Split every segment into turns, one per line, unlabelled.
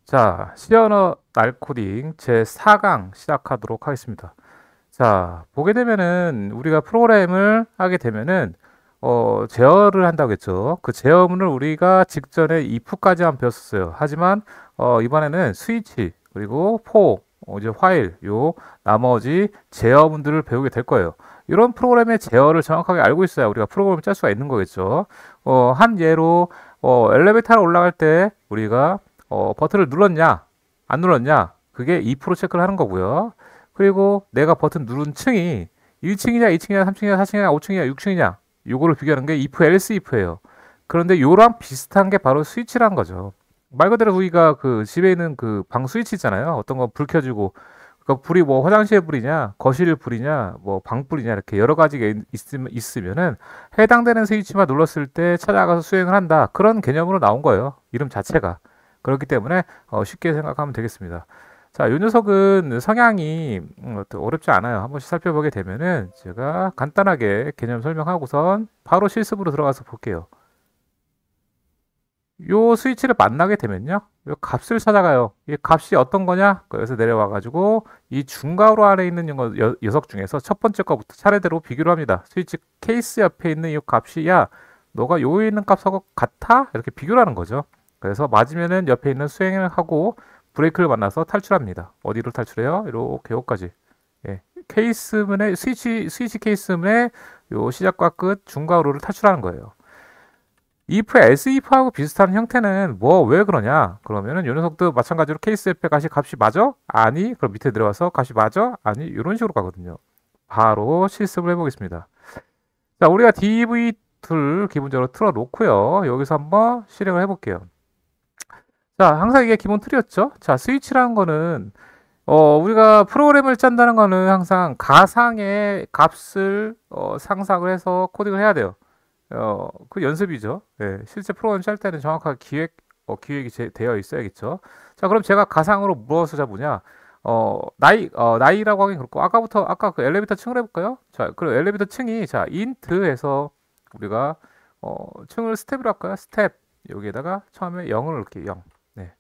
자, 시언어 날코딩 제4강 시작하도록 하겠습니다. 자, 보게 되면은 우리가 프로그램을 하게 되면은 제어를 한다고 했죠. 그 제어문을 우리가 직전에 if까지만 배웠었어요. 하지만 이번에는 스위치 그리고 for 이제 while 요 나머지 제어문들을 배우게 될 거예요. 이런 프로그램의 제어를 정확하게 알고 있어야 우리가 프로그램을 짤 수가 있는 거겠죠. 한 예로 엘리베이터로 올라갈 때 우리가 버튼을 눌렀냐, 안 눌렀냐, 그게 2% 체크를 하는 거고요. 그리고 내가 버튼 누른 층이 1층이냐, 2층이냐, 3층이냐, 4층이냐, 5층이냐, 6층이냐, 요거를 비교하는 게 if, else, if예요. 그런데 요랑 비슷한 게 바로 스위치라는 거죠. 말 그대로 우리가 그 집에 있는 그 방 스위치 있잖아요. 어떤 거 불 켜지고, 그 불이 뭐 화장실 불이냐, 거실 불이냐, 뭐 방 불이냐, 이렇게 여러 가지가 있으면은 해당되는 스위치만 눌렀을 때 찾아가서 수행을 한다. 그런 개념으로 나온 거예요. 이름 자체가. 그렇기 때문에 쉽게 생각하면 되겠습니다. 자, 이 녀석은 성향이 어렵지 않아요. 한 번씩 살펴보게 되면은 제가 간단하게 개념 설명하고선 바로 실습으로 들어가서 볼게요. 요 스위치를 만나게 되면요, 요 값을 찾아가요. 이 값이 어떤 거냐? 그래서 내려와 가지고 이 중괄호 아래 있는 녀석 중에서 첫 번째 거부터 차례대로 비교를 합니다. 스위치 케이스 옆에 있는 이 값이 야, 너가 요에 있는 값하고 같아? 이렇게 비교를 하는 거죠. 그래서 맞으면은 옆에 있는 수행을 하고 브레이크를 만나서 탈출합니다. 어디로 탈출해요? 이렇게 여기까지. 예. 케이스문의 스위치 케이스문의 요 시작과 끝 중괄호를 탈출하는 거예요. if, else if하고 비슷한 형태는 뭐 왜 그러냐? 그러면은 요 녀석도 마찬가지로 케이스 옆에 값이 맞아? 아니. 그럼 밑에 들어가서 값이 맞아? 아니. 이런 식으로 가거든요. 바로 실습을 해보겠습니다. 자, 우리가 DV 툴 기본적으로 틀어놓고요. 여기서 한번 실행을 해볼게요. 자, 항상 이게 기본 틀이었죠? 자, 스위치라는 거는, 우리가 프로그램을 짠다는 거는 항상 가상의 값을 상상을 해서 코딩을 해야 돼요. 그 연습이죠. 예, 실제 프로그램 짤 때는 정확하게 기획이 되어 있어야겠죠. 자, 그럼 제가 가상으로 무엇을 잡으냐? 나이라고 하긴 그렇고, 아까 그 엘리베이터 층을 해볼까요? 자, 그럼 엘리베이터 층이, 자, int에서 우리가, 층을 스텝으로 할까요? 스텝. 여기에다가 처음에 0을 넣을게요. 0. 네.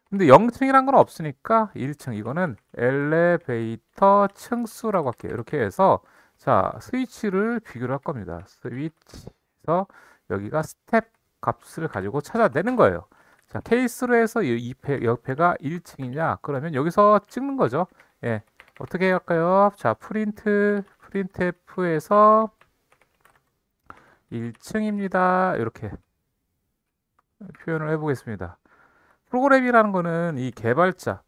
근데 0층이란 건 없으니까 1층. 이거는 엘리베이터 층수라고 할게요. 이렇게 해서, 자, 스위치를 비교를 할 겁니다. 스위치에서 여기가 스텝 값을 가지고 찾아내는 거예요. 자, 케이스로 해서 이 옆에가 1층이냐? 그러면 여기서 찍는 거죠. 예. 어떻게 할까요? 자, printf에서 1층입니다. 이렇게 표현을 해보겠습니다. 프로그램이라는 거는 이 개발자,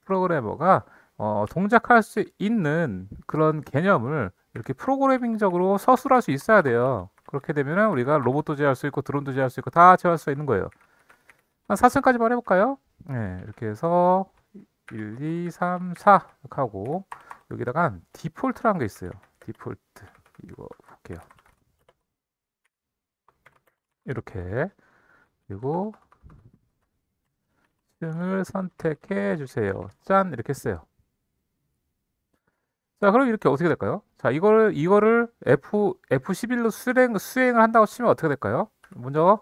프로그래머가 동작할 수 있는 그런 개념을 이렇게 프로그래밍적으로 서술할 수 있어야 돼요. 그렇게 되면 우리가 로봇도 제어할 수 있고 드론도 제어할 수 있고 다 제어할 수 있는 거예요. 한 4층까지만 해볼까요? 네, 이렇게 해서 1, 2, 3, 4 이렇게 하고 여기다가 디폴트라는 게 있어요. 디폴트 이거 볼게요. 이렇게 그리고 층을 선택해 주세요. 짠 이렇게 했어요. 자, 그럼 이렇게 어떻게 될까요? 자, 이거를 F11로 수행을 한다고 치면 어떻게 될까요? 먼저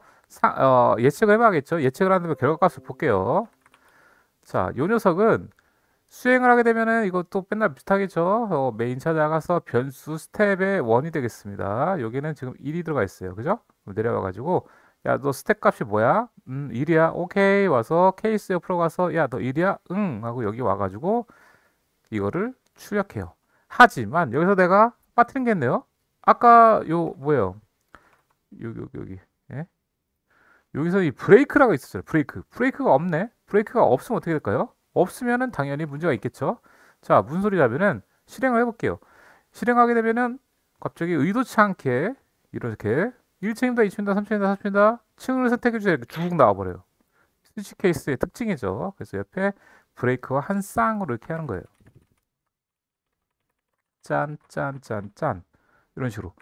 예측을 해봐야겠죠. 예측을 하는 결과값을 볼게요. 자, 요 녀석은 수행을 하게 되면은 이것도 맨날 비슷하겠죠. 메인 찾아가서 변수 스텝의 1이 되겠습니다. 여기는 지금 1이 들어가 있어요. 그죠? 내려와가지고 야, 너 스텝 값이 뭐야? 1이야. 오케이. 와서 케이스 옆으로 가서 야, 너 1이야? 응. 하고 여기 와가지고 이거를 출력해요. 하지만 여기서 내가 빠뜨린 게 있네요. 아까 요 뭐예요? 여기 예? 여기서 이 브레이크라고 있었어요. 브레이크가 없네. 브레이크가 없으면 어떻게 될까요? 없으면은 당연히 문제가 있겠죠. 자, 무슨 소리냐면은 실행을 해볼게요. 실행하게 되면은 갑자기 의도치 않게 이렇게 1층입니다, 2층입니다, 3층입니다, 4층입니다. 층을 선택해 주세요. 이렇게 쭉 나와버려요. 스위치 케이스의 특징이죠. 그래서 옆에 브레이크와 한 쌍으로 이렇게 하는 거예요. 짠, 짠, 짠, 짠. 이런 식으로.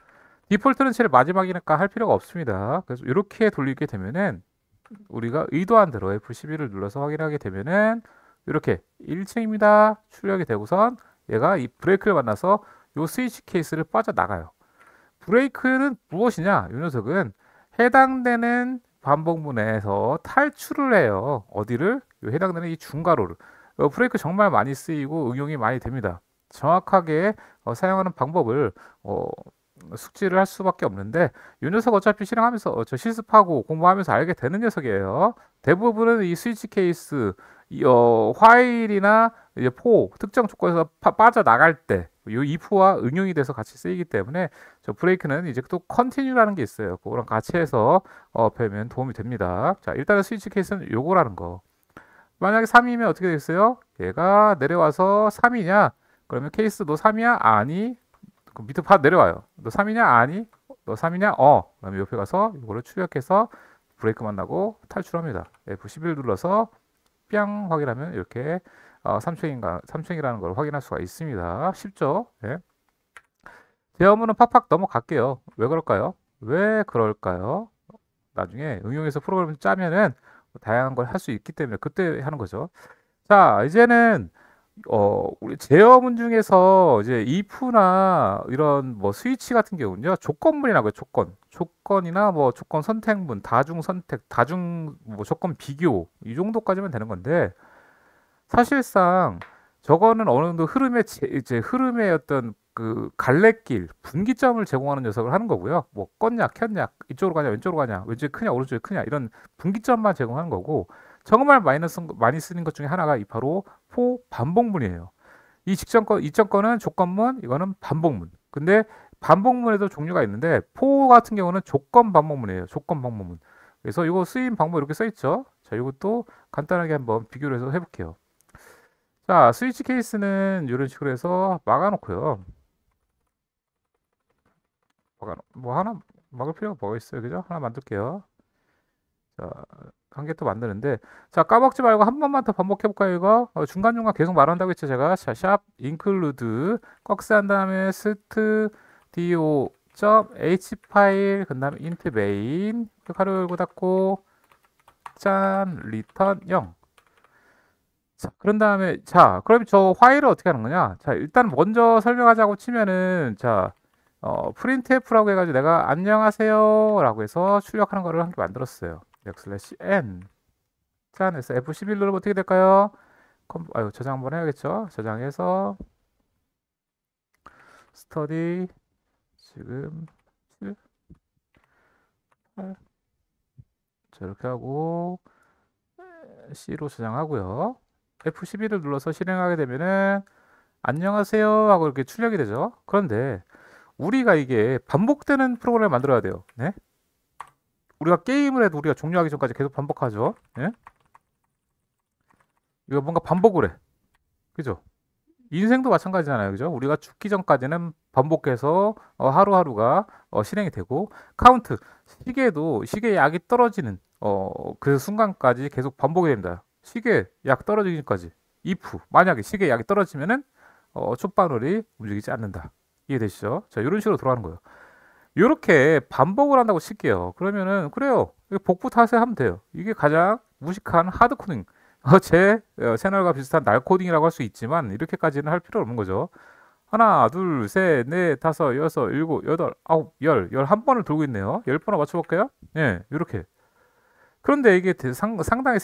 디폴트는 제일 마지막이니까 할 필요가 없습니다. 그래서 이렇게 돌리게 되면은 우리가 의도한 대로 F11을 눌러서 확인하게 되면은 이렇게 1층입니다. 출력이 되고선 얘가 이 브레이크를 만나서 요 스위치 케이스를 빠져나가요. 브레이크는 무엇이냐? 이 녀석은 해당되는 반복문에서 탈출을 해요. 어디를? 요 해당되는 이 중괄호를. 브레이크 정말 많이 쓰이고 응용이 많이 됩니다. 정확하게 사용하는 방법을 어, 숙지를 할 수밖에 없는데 이 녀석 어차피 실행하면서 저 실습하고 공부하면서 알게 되는 녀석이에요. 대부분은 이 스위치 케이스, 화일이나 이제 포 특정 조건에서 빠져나갈 때 이 if와 응용이 돼서 같이 쓰이기 때문에 저 브레이크는 이제 또 컨티뉴라는 게 있어요. 그거랑 같이 해서 배우면 도움이 됩니다. 자, 일단은 스위치 케이스는 요거라는 거. 만약에 3이면 어떻게 되겠어요? 얘가 내려와서 3이냐? 그러면 케이스 너 3이야? 아니. 그 밑에 파 내려와요. 너 3이냐? 아니. 너 3이냐? 그다음에 옆에 가서 이거를 출력해서 브레이크 만나고 탈출합니다. F11 눌러서 뿅 확인하면 이렇게 3층이라는 걸 확인할 수가 있습니다. 쉽죠? 네. 제 업무는 팍팍 넘어갈게요. 왜 그럴까요? 왜 그럴까요? 나중에 응용해서 프로그램을 짜면은 다양한 걸 할 수 있기 때문에 그때 하는 거죠. 자, 이제는 우리 제어문 중에서 이제 if나 이런 뭐 스위치 같은 경우는요, 조건문이라고요, 조건이나 뭐 조건 선택문, 다중 선택, 다중 뭐 조건 비교 이 정도까지면 되는 건데 사실상 저거는 어느 정도 이제 흐름의 어떤 그 갈래길, 분기점을 제공하는 녀석을 하는 거고요. 뭐 껐냐, 켰냐, 이쪽으로 가냐, 왼쪽으로 가냐, 왼쪽이 크냐, 오른쪽이 크냐 이런 분기점만 제공하는 거고 정말 많이 쓰는 것 중에 하나가 이 바로 포 반복문이에요. 이전 거는 조건문, 이거는 반복문. 근데 반복문에도 종류가 있는데 포 같은 경우는 조건 반복문이에요. 조건 반복문. 그래서 이거 쓰임 방법 이렇게 써 있죠. 자, 이것도 간단하게 한번 비교를 해서 해볼게요. 자, 스위치 케이스는 이런 식으로 해서 막아놓고요. 뭐 하나 막을 필요가 뭐가 있어요, 그죠? 하나 만들게요. 자, 한 개 또 만드는데, 자, 까먹지 말고 한 번만 더 반복해볼까요, 이거? 중간중간 계속 말한다고 했죠, 제가. 자, 샵, include, 꺽쇠 한 다음에 st, do, h 파일, 그 다음에 int main, 가로 열고 닫고, 짠, return 0. 자, 그런 다음에, 자, 그럼 저 화일을 어떻게 하는 거냐? 자, 일단 먼저 설명하자고 치면은, 자, printf라고 해가지고 내가 안녕하세요 라고 해서 출력하는 거를 한 개 만들었어요. \n 짠 해서 F11 누르면 어떻게 될까요? 저장 한번 해야겠죠? 저장해서 스터디 지금 7, 8 자, 이렇게 하고 C로 저장하고요. F11을 눌러서 실행하게 되면은 안녕하세요 하고 이렇게 출력이 되죠. 그런데 우리가 이게 반복되는 프로그램을 만들어야 돼요. 네? 우리가 게임을 해도 우리가 종료하기 전까지 계속 반복하죠. 예? 이거 뭔가 반복을 해. 그죠? 인생도 마찬가지잖아요. 그죠? 우리가 죽기 전까지는 반복해서 하루하루가 실행이 되고 카운트, 시계 약이 떨어지는 그 순간까지 계속 반복이 됩니다. 시계 약 떨어지기까지. if 만약에 시계 약이 떨어지면은 촛바늘이 움직이지 않는다. 이해되시죠? 자, 이런 식으로 돌아가는 거예요. 이렇게 반복을 한다고 칠게요. 그러면은 그래요. 복부 탓에 하면 돼요. 이게 가장 무식한 하드 코딩. 제 채널과 비슷한 날 코딩이라고 할 수 있지만 이렇게까지는 할 필요 없는 거죠. 하나, 둘, 셋, 넷, 다섯, 여섯, 일곱, 여덟, 아홉, 열 한 번을 돌고 있네요. 10번을 맞춰볼게요. 예, 이렇게. 그런데 이게 상당히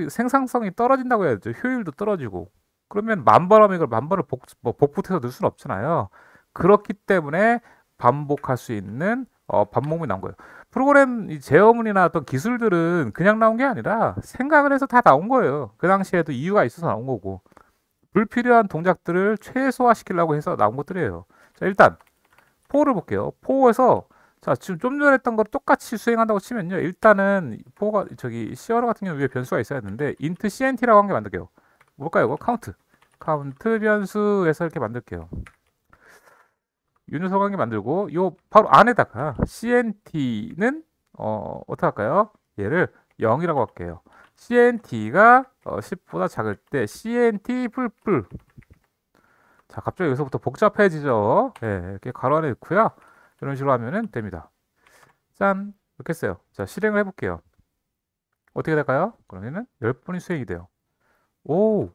생산성이 떨어진다고 해야 되죠. 효율도 떨어지고. 그러면 만 번 하면 이걸 만 번을 복붙해서 넣을 수는 없잖아요. 그렇기 때문에 반복할 수 있는 반복문이 나온 거예요. 프로그램 제어문이나 어떤 기술들은 그냥 나온 게 아니라 생각을 해서 다 나온 거예요. 그 당시에도 이유가 있어서 나온 거고 불필요한 동작들을 최소화시키려고 해서 나온 것들이에요. 자, 일단 포를 볼게요. 포에서 자, 지금 좀 전에 했던 걸 똑같이 수행한다고 치면요. 일단은 포가 저기 시어러 같은 경우 위에 변수가 있어야 되는데 int cnt라고 한 게 만들게요. 뭘까요, 이거? 카운트 변수에서 이렇게 만들게요. 윤효석 관계 만들고 요 바로 안에다가 CNT는 어떻게 할까요? 얘를 0이라고 할게요. CNT가 10보다 작을 때 CNT 뿔뿔. 자, 갑자기 여기서부터 복잡해지죠. 네, 이렇게 가로 안에 넣고요. 이런 식으로 하면 됩니다. 짠! 이렇게 했어요. 자, 실행을 해볼게요. 어떻게 될까요? 그러면은 10번이 수행이 돼요. 오,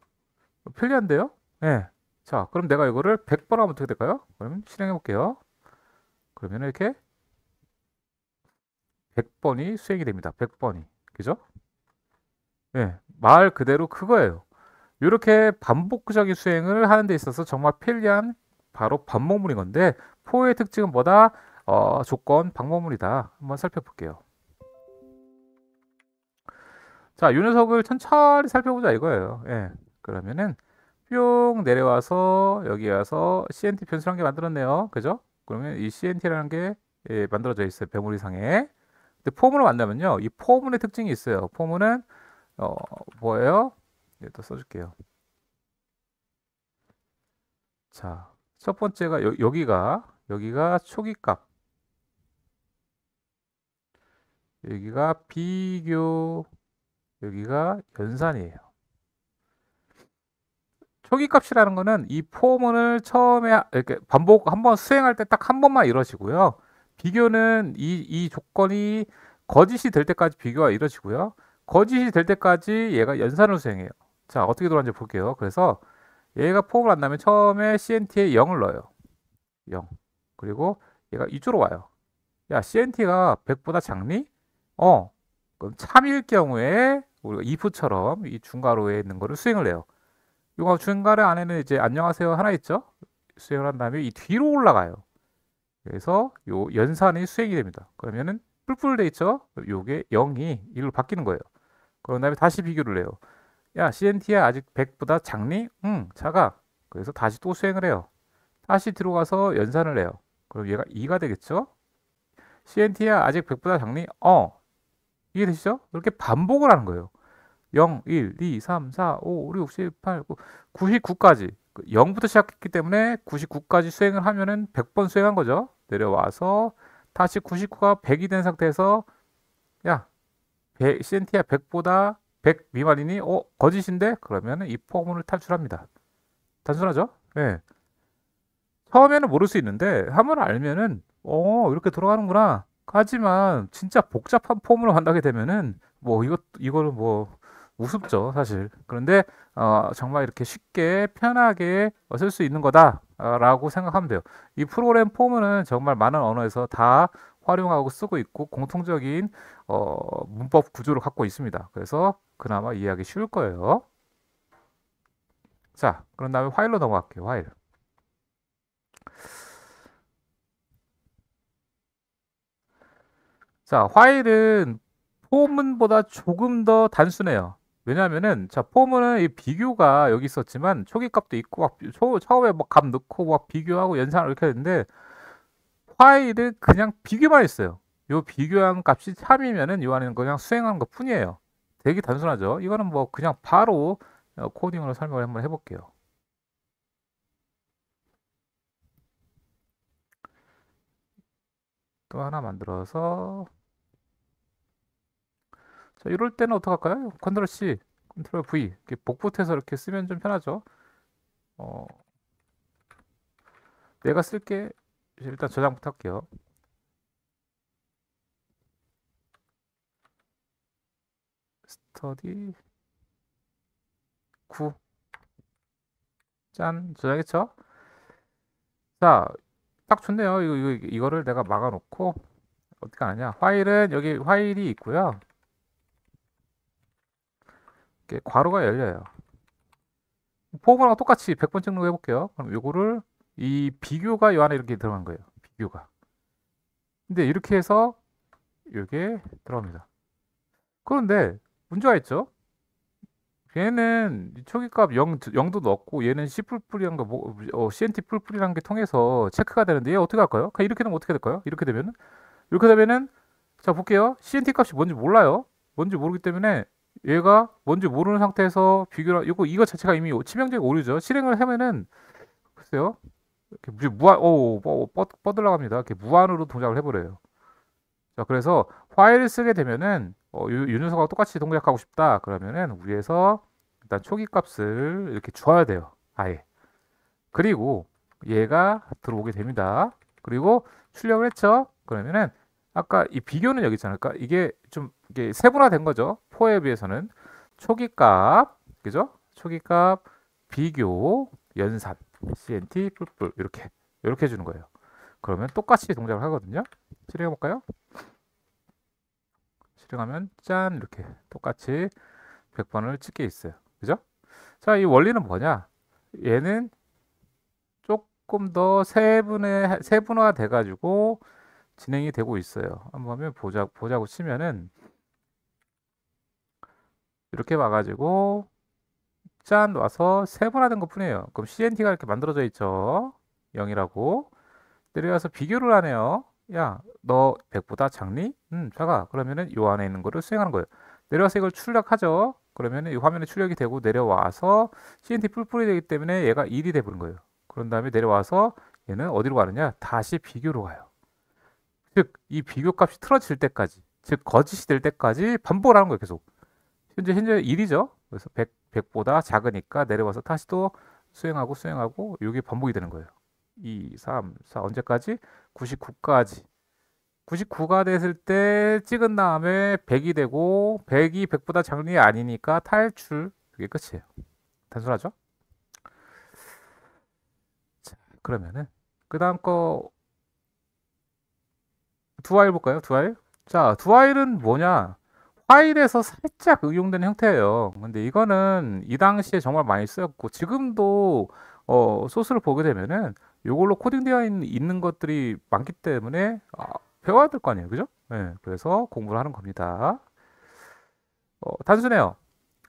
편리한데요? 네. 자, 그럼 내가 이거를 100번 하면 어떻게 될까요? 그럼 실행해 볼게요. 그러면 이렇게 100번이 수행이 됩니다. 100번이. 그죠? 예, 말 그대로 그거예요. 이렇게 반복적인 수행을 하는 데 있어서 정말 편리한 바로 반복문인 건데 포의 특징은 뭐다? 조건 반복문이다. 한번 살펴볼게요. 자, 이 녀석을 천천히 살펴보자 이거예요. 예, 그러면은 뿅 내려와서 여기 와서 CNT 변수란 게 만들었네요. 그죠? 그러면 이 CNT라는 게 만들어져 있어요. 메모리상에. 근데 포문을 만나면요. 이 포문의 특징이 있어요. 포문은 어, 뭐예요? 또 써줄게요. 자, 첫 번째가 여기가 초기값, 여기가 비교, 여기가 연산이에요. 초기값이라는 거는 이 포문을 처음에 이렇게 반복 한번 수행할 때 딱 한 번만 이루어지고요. 비교는 이 조건이 거짓이 될 때까지 비교가 이루어지고요. 거짓이 될 때까지 얘가 연산을 수행해요. 자, 어떻게 돌아가는지 볼게요. 그래서 얘가 포문을 안 나면 처음에 CNT에 0을 넣어요. 0. 그리고 얘가 이쪽으로 와요. 야, CNT가 100보다 작니? 그럼 참일 경우에 우리가 if처럼 이 중괄호에 있는 거를 수행을 해요. 이거 중괄호 안에는 이제 안녕하세요 하나 있죠? 수행을 한 다음에 이 뒤로 올라가요. 그래서 요 연산이 수행이 됩니다. 그러면은 뿔뿔 돼 있죠? 요게 0이 1로 바뀌는 거예요. 그런 다음에 다시 비교를 해요. 야, CNT야 아직 100보다 작니? 응, 작아. 그래서 다시 또 수행을 해요. 다시 들어가서 연산을 해요. 그럼 얘가 2가 되겠죠? CNT야 아직 100보다 작니? 이해되시죠? 이렇게 반복을 하는 거예요. 0, 1, 2, 3, 4, 5, 6, 7, 8, 9, 99까지. 0부터 시작했기 때문에 99까지 수행을 하면은 100번 수행한 거죠. 내려와서 다시 99가 100이 된 상태에서 야, CNT야 100보다 100 미만이니? 거짓인데? 그러면은 이 포문을 탈출합니다. 단순하죠? 예. 처음에는 모를 수 있는데 한번 알면은 이렇게 돌아가는구나. 하지만 진짜 복잡한 폼으로 만나게 되면은 뭐 이거는 뭐 우습죠 사실. 그런데 정말 이렇게 쉽게 편하게 쓸 수 있는 거다라고 생각하면 돼요. 이 프로그램 폼은 정말 많은 언어에서 다 활용하고 쓰고 있고 공통적인 문법 구조를 갖고 있습니다. 그래서 그나마 이해하기 쉬울 거예요. 자, 그런 다음에 화일로 넘어갈게요. 화일. 자, 화일은 포문보다 조금 더 단순해요. 왜냐하면은 자 포문은 이 비교가 여기 있었지만 초기 값도 있고 막 처음에 막 값 넣고 막 비교하고 연산을 이렇게 했는데 화일은 그냥 비교만 했어요. 요 비교한 값이 참이면은 요 안에는 그냥 수행하는 것 뿐이에요. 되게 단순하죠. 이거는 뭐 그냥 바로 코딩으로 설명을 한번 해볼게요. 또 하나 만들어서 자 이럴 때는 어떡할까요? 컨트롤 C, 컨트롤 V 이렇게 복붙해서 이렇게 쓰면 좀 편하죠. 어, 내가 쓸게 일단 저장부터 할게요. 스터디 9 짠 저장했죠? 자, 딱 좋네요. 이거를 내가 막아놓고 어떻게 하느냐? 화일은 여기 화일이 있고요. 이렇게 괄호가 열려요. 포함이랑 똑같이 100번 찍는 거 해볼게요. 그럼 요거를 이 비교가 요 안에 이렇게 들어간 거예요. 비교가. 근데 이렇게 해서 이게 들어갑니다. 그런데 문제가 있죠. 얘는 초기값 0도 넣었고 얘는 C 뿔뿔이란 거 CNT 뿔뿔이란 게 통해서 체크가 되는데 얘 어떻게 할까요? 그냥 이렇게 되면 어떻게 될까요? 이렇게 되면은 자 볼게요. CNT 값이 뭔지 몰라요. 뭔지 모르기 때문에 얘가 뭔지 모르는 상태에서 비교를 이거 자체가 이미 치명적인 오류죠. 실행을 하면은 글쎄요. 이렇게 무한 뻗어나갑니다. 이렇게 무한으로 동작을 해버려요. 자 그래서 파일을 쓰게 되면은 이 녀석하고 똑같이 동작하고 싶다. 그러면은 위에서 일단 초기 값을 이렇게 줘야 돼요. 아예. 그리고 얘가 들어오게 됩니다. 그리고 출력을 했죠. 그러면은 아까 이 비교는 여기 있잖아요. 그러니까 이게 세분화된 거죠. 포에 비해서는 초기 값, 그죠? 초기 값 비교 연산 CNT 뿔뿔 이렇게 해주는 거예요. 그러면 똑같이 동작을 하거든요. 실행해 볼까요? 실행하면 짠 이렇게 똑같이 100번을 찍게 있어요. 그죠? 자, 이 원리는 뭐냐? 얘는 조금 더 세분화 돼가지고 진행이 되고 있어요. 한번 보자고 치면은 이렇게 와가지고 짠 와서 세분화된 것 뿐이에요. 그럼 CNT가 이렇게 만들어져 있죠. 0이라고. 내려와서 비교를 하네요. 야, 너 100보다 작니? 작아. 그러면은 요 안에 있는 거를 수행하는 거예요. 내려와서 이걸 출력하죠. 그러면은 이 화면에 출력이 되고 내려와서 CNT 뿔뿔이 되기 때문에 얘가 1이 돼버린 거예요. 그런 다음에 내려와서 얘는 어디로 가느냐? 다시 비교로 가요. 즉, 이 비교 값이 틀어질 때까지, 즉 거짓이 될 때까지 반복을 하는 거예요. 계속. 현재 1이죠. 그래서 100보다 작으니까 내려와서 다시 또 수행하고 이게 반복이 되는 거예요. 2, 3, 4 언제까지? 99까지. 99가 됐을 때 찍은 다음에 100이 되고 100이 100보다 작은 게 아니니까 탈출. 그게 끝이에요. 단순하죠? 자, 그러면은 그 다음 거 두화일 볼까요? 두화일. 자, 두화일은 뭐냐? 화일에서 살짝 응용된 형태예요. 근데 이거는 이 당시에 정말 많이 쓰였고 지금도 소스를 보게 되면은 이걸로 코딩되어 있는 것들이 많기 때문에 배워야 될 거 아니에요, 그죠? 네, 그래서 공부를 하는 겁니다. 단순해요.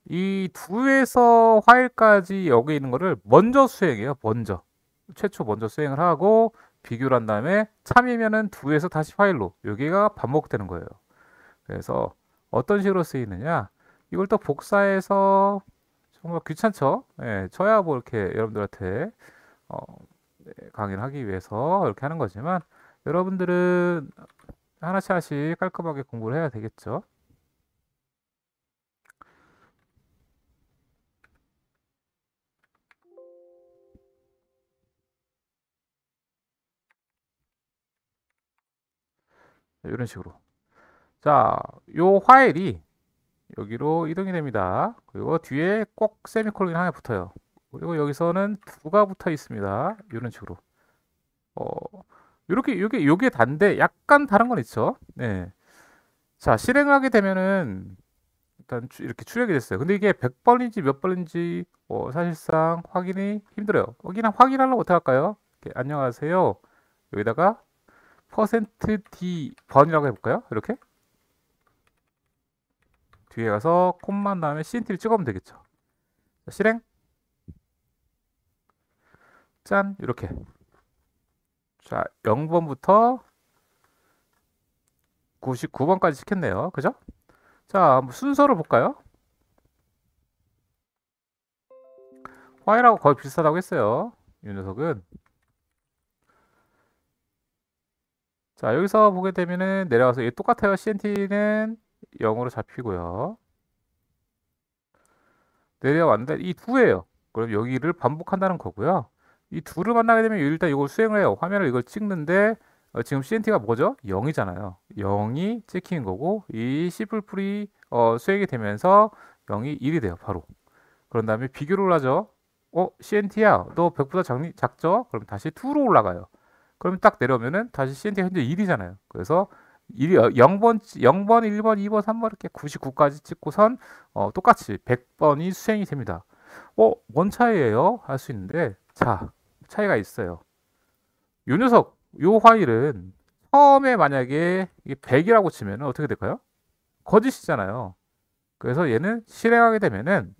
이 두에서 화일까지 여기 있는 거를 먼저 수행해요. 최초 먼저 수행을 하고 비교를 한 다음에 참이면은 두에서 다시 화일로 여기가 반복되는 거예요. 그래서 어떤 식으로 쓰이느냐? 이걸 또 복사해서 정말 귀찮죠? 예, 저야 뭐 이렇게 여러분들한테 어, 강의를 하기 위해서 이렇게 하는 거지만 여러분들은 하나씩 깔끔하게 공부를 해야 되겠죠? 이런 식으로. 자, 요 화일이 여기로 이동이 됩니다. 그리고 뒤에 꼭 세미콜론이 하나 붙어요. 그리고 여기서는 두가 붙어 있습니다. 이런 식으로. 어, 요게 단데 약간 다른 건 있죠. 네. 자, 실행을 하게 되면은 일단 이렇게 출력이 됐어요. 근데 이게 100번인지 몇 번인지 사실상 확인이 힘들어요. 확인하려면 어떻게 할까요? 이렇게, 안녕하세요. 여기다가 %d 번이라고 해볼까요? 이렇게 뒤에 가서 콤만 다음에 CNT를 찍으면 되겠죠. 자, 실행. 짠 이렇게. 자, 0번부터 99번까지 시켰네요. 그죠? 자, 한번 순서를 볼까요? 화일하고 거의 비슷하다고 했어요. 이 녀석은. 자, 여기서 보게 되면은 내려가서 얘 똑같아요. CNT는 0으로 잡히고요. 내려왔는데 이 두예요. 그럼 여기를 반복한다는 거고요. 이 두를 만나게 되면 일단 이걸 수행을 해요. 화면을 이걸 찍는데 지금 CNT가 뭐죠? 0이잖아요. 0이 찍힌 거고 이 C++이 수행이 되면서 0이 1이 돼요. 바로. 그런 다음에 비교를 하죠. CNT야, 너 100보다 작죠? 그럼 다시 2로 올라가요. 그럼 딱 내려오면은 다시 CNT가 현재 1이잖아요. 그래서 0번, 1번, 2번, 3번 이렇게 99까지 찍고선 똑같이 100번이 수행이 됩니다. 뭔 차이예요? 할 수 있는데 자, 차이가 있어요. 요 녀석, 요 화일은 처음에 만약에 이게 100이라고 치면 어떻게 될까요? 거짓이잖아요. 그래서 얘는 실행하게 되면은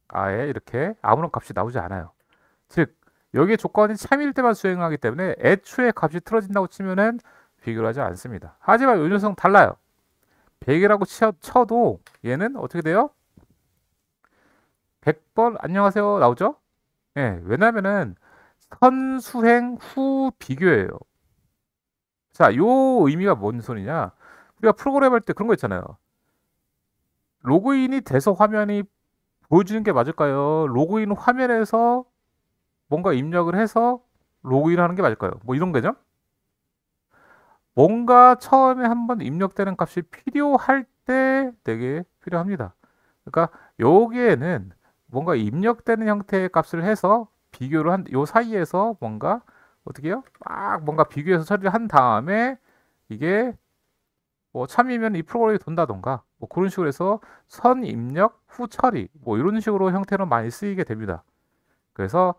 아예 이렇게 아무런 값이 나오지 않아요. 즉 여기에 조건이 참일 때만 수행하기 때문에 애초에 값이 틀어진다고 치면은 비교를 하지 않습니다. 하지만 이 녀석은 달라요. 100이라고 쳐도 얘는 어떻게 돼요? 100번 안녕하세요 나오죠? 예, 왜냐면은 선수행 후 비교예요. 자, 요 의미가 뭔 소리냐? 우리가 프로그램 할 때 그런 거 있잖아요. 로그인이 돼서 화면이 보여주는 게 맞을까요? 로그인 화면에서 뭔가 입력을 해서 로그인 하는 게 맞을까요? 뭐 이런 거죠? 뭔가 처음에 한번 입력되는 값이 필요할 때 되게 필요합니다. 그러니까 여기에는 뭔가 입력되는 형태의 값을 해서 비교를 요 사이에서 뭔가 어떻게 해요? 막 뭔가 비교해서 처리를 한 다음에 이게 뭐 참이면 이 프로그램이 돈다던가 뭐 그런 식으로 해서 선 입력 후 처리 뭐 이런 식으로 형태로 많이 쓰이게 됩니다. 그래서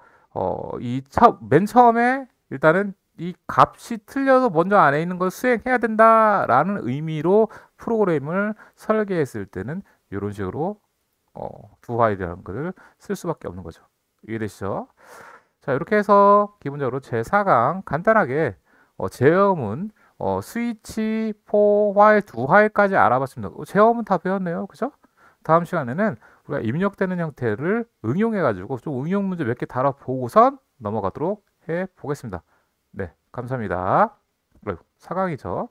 맨 처음에 일단은 이 값이 틀려도 먼저 안에 있는 걸 수행해야 된다라는 의미로 프로그램을 설계했을 때는 이런 식으로 do while이라는 것을 쓸 수밖에 없는 거죠. 이해되시죠? 자, 이렇게 해서 기본적으로 제4강 간단하게 제어문 스위치, for, while, do while까지 알아봤습니다. 제어문 다 배웠네요. 그죠? 다음 시간에는 우리가 입력되는 형태를 응용해 가지고 좀 응용 문제 몇 개 다뤄보고선 넘어가도록 해 보겠습니다. 네, 감사합니다. 4강이죠.